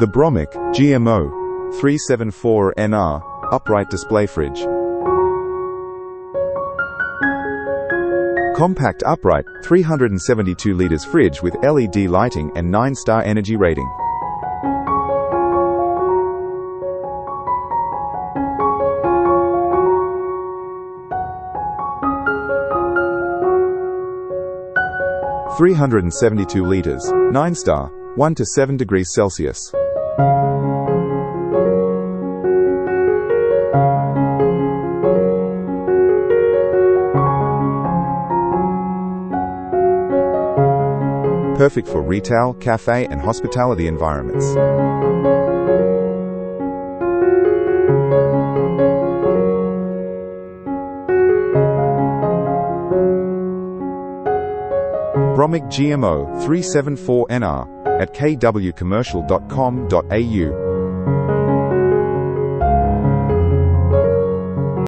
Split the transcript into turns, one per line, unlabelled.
The Bromic GM0374-NR upright display fridge. Compact upright 372 liters fridge with LED lighting and 9-star energy rating. (372 liters, 9-star, 1 to 7 degrees Celsius). Perfect for retail, cafe, and hospitality environments. Bromic GM0374-NR at kwcommercial.com.au.